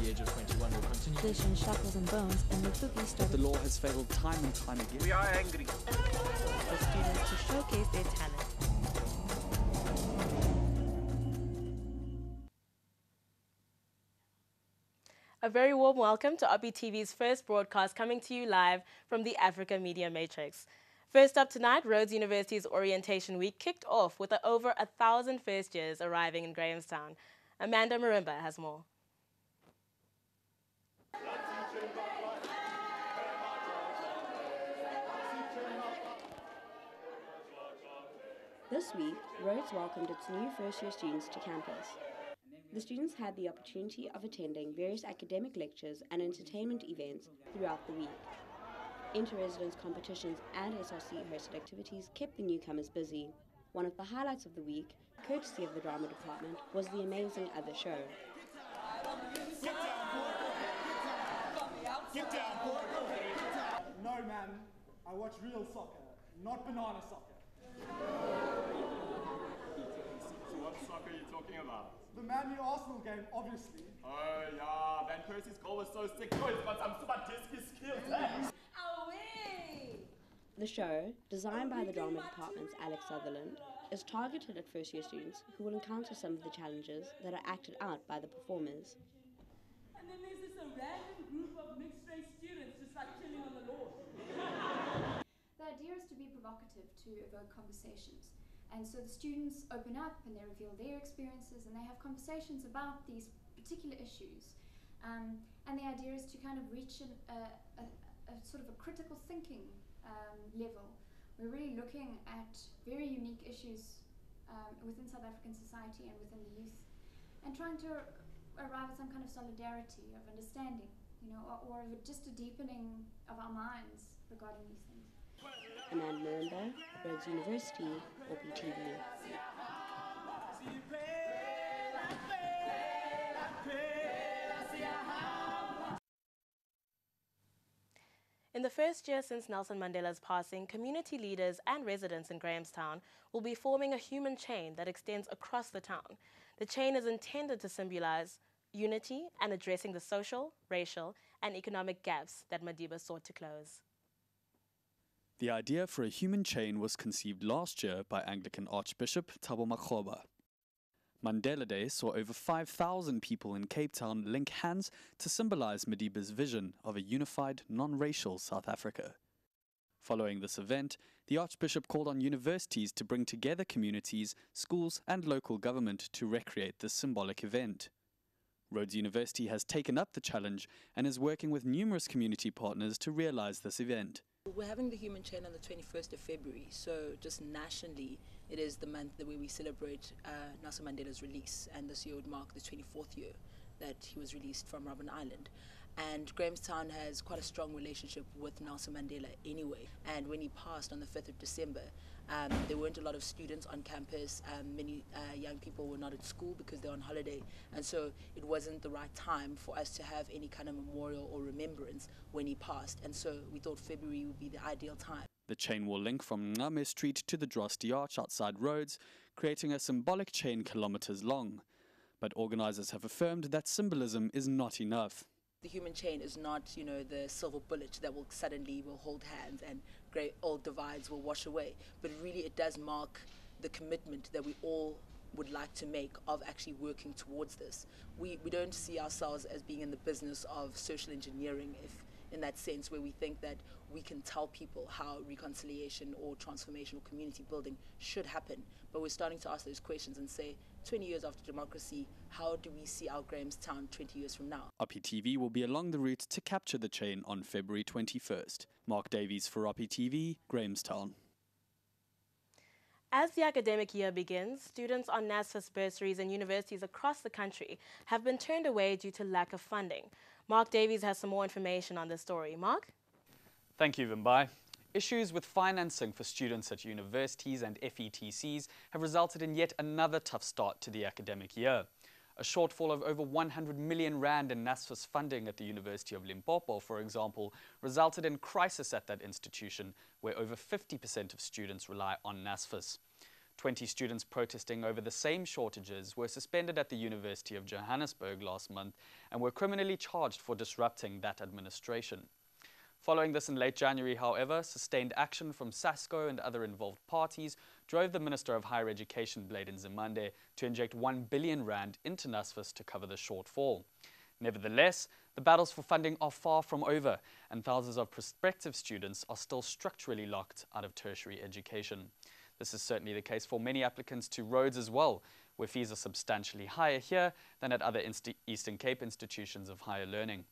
the age of 21 will continue. Tradition, shuffles and bones, and the boogie started. The law has failed time and time again. We are angry. For students to showcase their talent. A very warm welcome to Oppi TV's first broadcast, coming to you live from the Africa Media Matrix. First up tonight, Rhodes University's Orientation Week kicked off with over 1,000 first years arriving in Grahamstown. Amanda Marimba has more. This week, Rhodes welcomed its new first-year students to campus. The students had the opportunity of attending various academic lectures and entertainment events throughout the week. Inter-residence competitions and SRC-hosted activities kept the newcomers busy. One of the highlights of the week, courtesy of the drama department, was the amazing Other Show. No, man, I watch real soccer, not banana soccer. So what soccer are you talking about? The Man U Arsenal game, obviously. Oh yeah, Van Persie's goal was so sick. Oh, he's got some super disky skills. Away! The show, designed by the drama department's Alex Sutherland, is targeted at first-year students who will encounter some of the challenges that are acted out by the performers. And then there's this random group of mixed-race students just like chilling on the lawn. The idea is to be provocative, to evoke conversations. And so the students open up and they reveal their experiences and they have conversations about these particular issues. And the idea is to kind of reach a sort of a critical thinking level. We're really looking at very unique issues within South African society and within the youth, and trying to arrive at some kind of solidarity, of understanding, you know, or just a deepening of our minds regarding these things. Amanda Marimba, Rhodes University, Oppi TV. In the first year since Nelson Mandela's passing, community leaders and residents in Grahamstown will be forming a human chain that extends across the town. The chain is intended to symbolize unity and addressing the social, racial, and economic gaps that Madiba sought to close. The idea for a human chain was conceived last year by Anglican Archbishop Thabo Makgoba. Mandela Day saw over 5,000 people in Cape Town link hands to symbolize Madiba's vision of a unified, non-racial South Africa. Following this event, the Archbishop called on universities to bring together communities, schools and local government to recreate this symbolic event. Rhodes University has taken up the challenge and is working with numerous community partners to realize this event. We're having the Human Chain on the 21st of February, so just nationally it is the month where we celebrate Nelson Mandela's release, and this year would mark the 24th year that he was released from Robben Island. And Grahamstown has quite a strong relationship with Nelson Mandela anyway, and when he passed on the 5th of December, there weren't a lot of students on campus. Many young people were not at school because they're on holiday, and so it wasn't the right time for us to have any kind of memorial or remembrance when he passed, and so we thought February would be the ideal time. The chain will link from Ngame Street to the Drosti Arch outside Rhodes, creating a symbolic chain kilometers long. But organizers have affirmed that symbolism is not enough. The human chain is not, you know, the silver bullet that will suddenly hold hands and great old divides will wash away. But really it does mark the commitment that we all would like to make of actually working towards this. We don't see ourselves as being in the business of social engineering, if in that sense, where we think that we can tell people how reconciliation or transformational community building should happen. But we're starting to ask those questions and say, 20 years after democracy, how do we see our Grahamstown 20 years from now? Oppi TV will be along the route to capture the chain on February 21st. Mark Davies for Oppi TV, Grahamstown. As the academic year begins, students on NSFAS bursaries in universities across the country have been turned away due to lack of funding. Mark Davies has some more information on this story. Mark? Thank you, Vimbai. Issues with financing for students at universities and FETCs have resulted in yet another tough start to the academic year. A shortfall of over 100 million rand in NSFAS funding at the University of Limpopo, for example, resulted in crisis at that institution, where over 50% of students rely on NSFAS. 20 students protesting over the same shortages were suspended at the University of Johannesburg last month and were criminally charged for disrupting that administration. Following this in late January, however, sustained action from SASCO and other involved parties drove the Minister of Higher Education, Blade Nzimande, to inject 1 billion rand into NSFAS to cover the shortfall. Nevertheless, the battles for funding are far from over, and thousands of prospective students are still structurally locked out of tertiary education. This is certainly the case for many applicants to Rhodes as well, where fees are substantially higher here than at other Eastern Cape institutions of higher learning.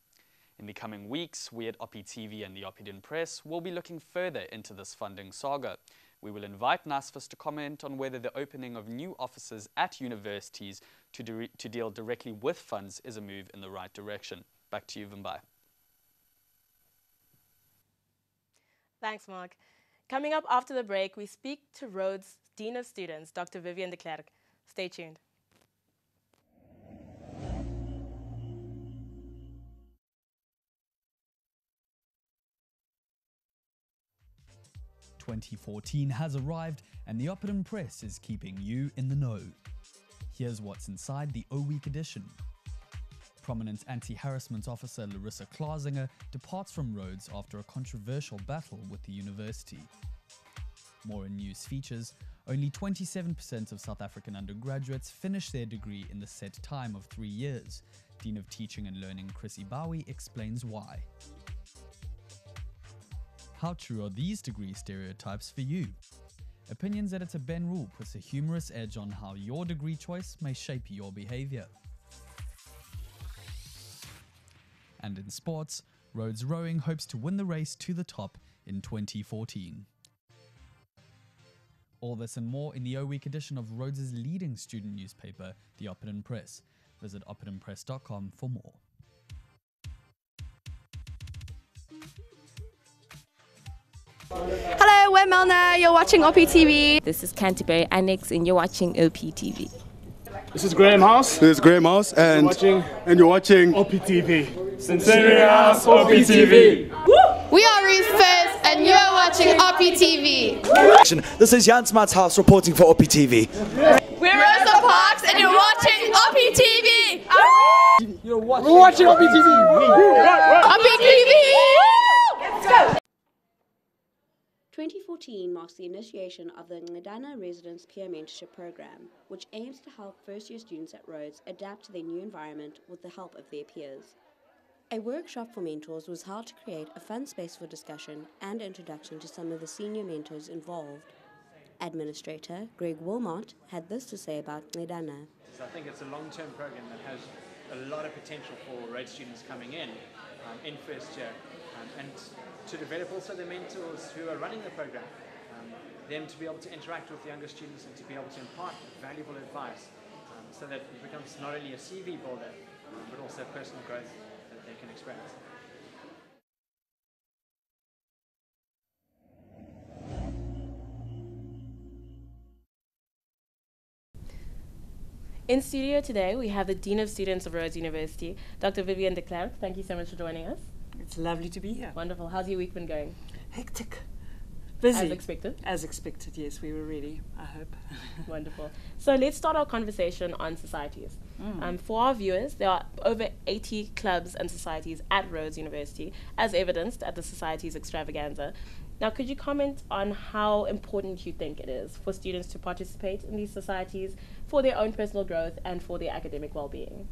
In the coming weeks, we at Oppi TV and the Oppidan Press will be looking further into this funding saga. We will invite NSFAS to comment on whether the opening of new offices at universities to deal directly with funds is a move in the right direction. Back to you, Vimbai. Thanks, Mark. Coming up after the break, we speak to Rhodes Dean of Students, Dr. Vivian de Klerk. Stay tuned. "2014 has arrived and the Oppidan Press is keeping you in the know. Here's what's inside the O-Week edition. Prominent anti-harassment officer Larissa Klasinger departs from Rhodes after a controversial battle with the university. More in news features, only 27% of South African undergraduates finish their degree in the set time of 3 years. Dean of Teaching and Learning Chris Ibawi explains why. How true are these degree stereotypes for you? Opinions editor Ben Rule puts a humorous edge on how your degree choice may shape your behavior. And in sports, Rhodes Rowing hopes to win the race to the top in 2014. All this and more in the O-Week edition of Rhodes' leading student newspaper, the Oppidan Press. Visit oppidanpress.com for more. Hello, we're Melna. You're watching Oppi TV. This is Canterbury Annex, and you're watching OppiTV. This is Graham House. This is Graham House, and you're watching Oppi TV. Sincerely House, Oppi TV. We are Ruth First, and you're watching Oppi TV. This is Jan Smart's House reporting for Oppi TV. We're Rosa Parks, and you're watching Oppi TV. We're watching Oppi TV. Oppi TV. Let's go. 2014 marks the initiation of the Ngidana Residence Peer Mentorship Program, which aims to help first-year students at Rhodes adapt to their new environment with the help of their peers. A workshop for mentors was held to create a fun space for discussion and introduction to some of the senior mentors involved. Administrator Greg Wilmot had this to say about Ngidana. I think it's a long-term program that has a lot of potential for Rhodes students coming in first year, and to develop also the mentors who are running the program, them to be able to interact with younger students and to be able to impart valuable advice, so that it becomes not only a CV builder, but also personal growth that they can experience. In studio today, we have the Dean of Students of Rhodes University, Dr. Vivian de Klerk. Thank you so much for joining us. It's lovely to be here. Wonderful. How's your week been going? Hectic. Busy. As expected? As expected, yes. We were ready, I hope. Wonderful. So let's start our conversation on societies. For our viewers, there are over 80 clubs and societies at Rhodes University, as evidenced at the Societies Extravaganza. Now, could you comment on how important you think it is for students to participate in these societies for their own personal growth and for their academic well-being?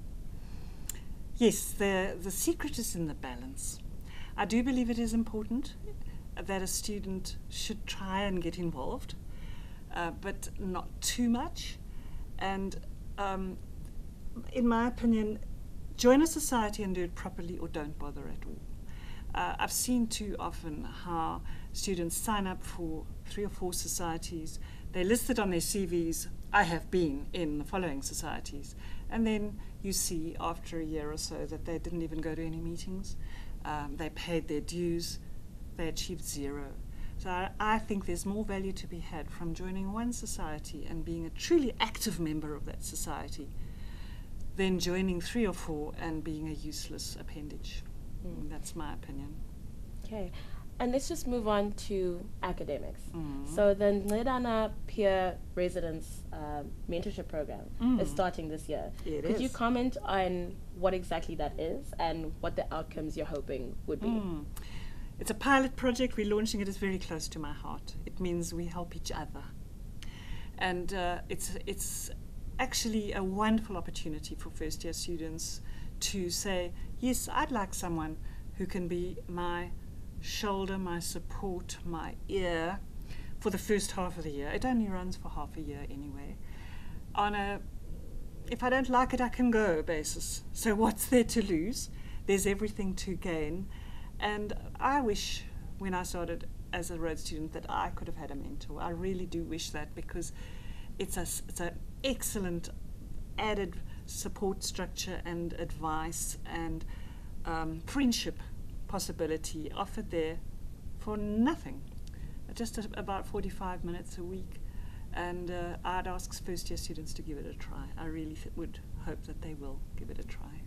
Yes, the secret is in the balance. I do believe it is important that a student should try and get involved, but not too much. And in my opinion, join a society and do it properly, or don't bother at all. I've seen too often how students sign up for 3 or 4 societies. They listed on their CVs, I have been in the following societies. And then you see after a year or so that they didn't even go to any meetings. They paid their dues. They achieved 0. So I think there's more value to be had from joining one society and being a truly active member of that society than joining 3 or 4 and being a useless appendage. That's my opinion. Okay. And let's just move on to academics. So the Ndledana Peer Residence Mentorship Program is starting this year. Could you comment on what exactly that is and what the outcomes you're hoping would be? It's a pilot project. We're launching it. It's very close to my heart. It means we help each other. And it's actually a wonderful opportunity for first-year students to say, yes, I'd like someone who can be my shoulder, my support, my ear for the first half of the year. It only runs for half a year anyway. On a, if I don't like it, I can go basis. So what's there to lose? There's everything to gain. And I wish, when I started as a Rhodes student, that I could have had a mentor. I really do wish that, because it's an excellent added support structure and advice and friendship possibility offered there for nothing, just about 45 minutes a week. And I'd ask first-year students to give it a try. I really would hope that they will give it a try.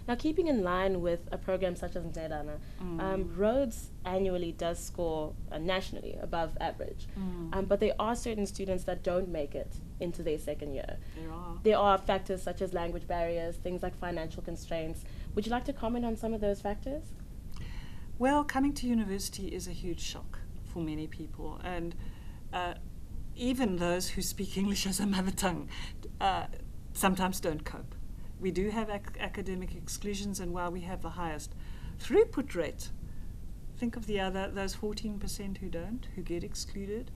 Now, keeping in line with a program such as Ndledana, Rhodes annually does score nationally above average, but there are certain students that don't make it into their second year. There are factors such as language barriers, things like financial constraints. Would you like to comment on some of those factors? Well, coming to university is a huge shock for many people, and even those who speak English as a mother tongue sometimes don't cope. We do have academic exclusions, and while we have the highest throughput rate, think of those 14% who don't, who get excluded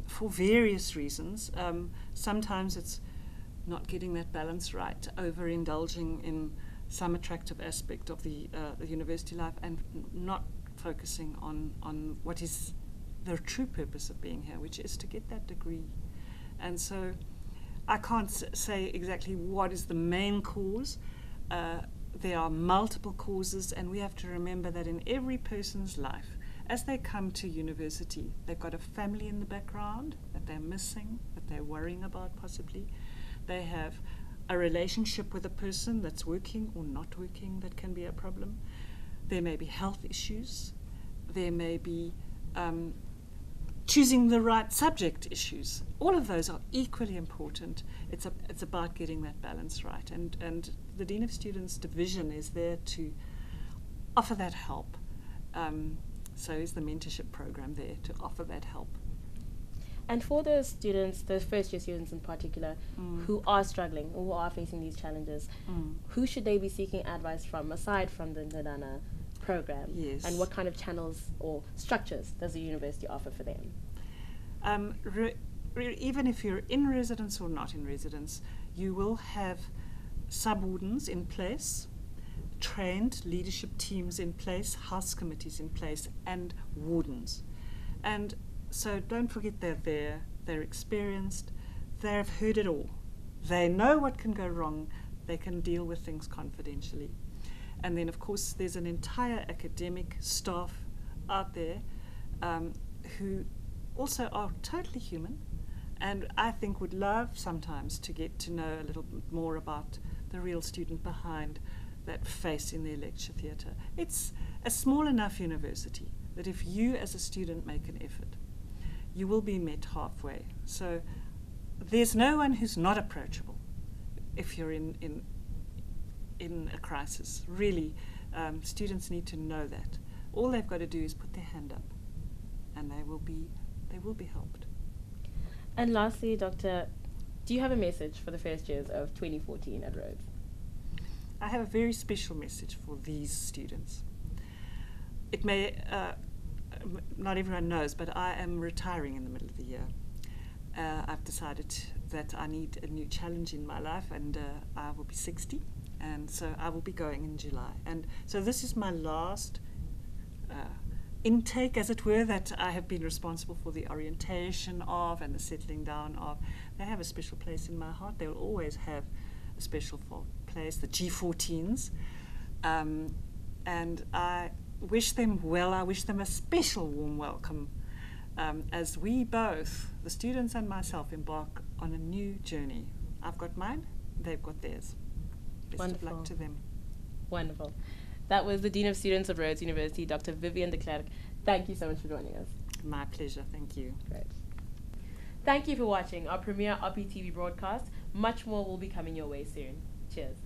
for various reasons. Sometimes it's not getting that balance right, overindulging in some attractive aspect of the university life and not focusing on what is the true purpose of being here, which is to get that degree. And so I can't say exactly what is the main cause. There are multiple causes, and we have to remember that in every person's life, as they come to university, they've got a family in the background that they're missing, that they're worrying about possibly. They have a relationship with a person that's working or not working that can be a problem. There may be health issues. There may be choosing the right subject issues. All of those are equally important. It's about getting that balance right. And the Dean of Students Division is there to offer that help. So is the mentorship program there to offer that help. And for those students, those first-year students in particular, who are struggling or who are facing these challenges, who should they be seeking advice from, aside from the Ndledana program? Yes. And what kind of channels or structures does the university offer for them? Even if you're in residence or not in residence, you will have sub-wardens in place, trained leadership teams in place, house committees in place, and wardens. And so don't forget they're there, they're experienced, they've heard it all. They know what can go wrong, they can deal with things confidentially. And then, of course, there's an entire academic staff out there who also are totally human, and I think would love sometimes to get to know a little bit more about the real student behind that face in their lecture theatre. It's a small enough university that if you as a student make an effort, you will be met halfway. So there's no one who's not approachable if you're in a crisis. Really, students need to know that. All they've got to do is put their hand up, and they will be helped. And lastly, Doctor, do you have a message for the first years of 2014 at Rhodes? I have a very special message for these students. It may, not everyone knows, but I am retiring in the middle of the year. I've decided that I need a new challenge in my life, and I will be 60, and so I will be going in July. And so this is my last intake, as it were, that I have been responsible for the orientation of and the settling down of. They have a special place in my heart. They will always have a special place, the G14s. And I wish them well. I wish them a special warm welcome as we both, the students and myself, embark on a new journey. I've got mine, they've got theirs. Best of luck to them. Wonderful. That was the Dean of Students of Rhodes University, Dr. Vivian de Klerk. Thank you so much for joining us. My pleasure, thank you. Great. Thank you for watching our premiere OppiTV broadcast. Much more will be coming your way soon. Cheers.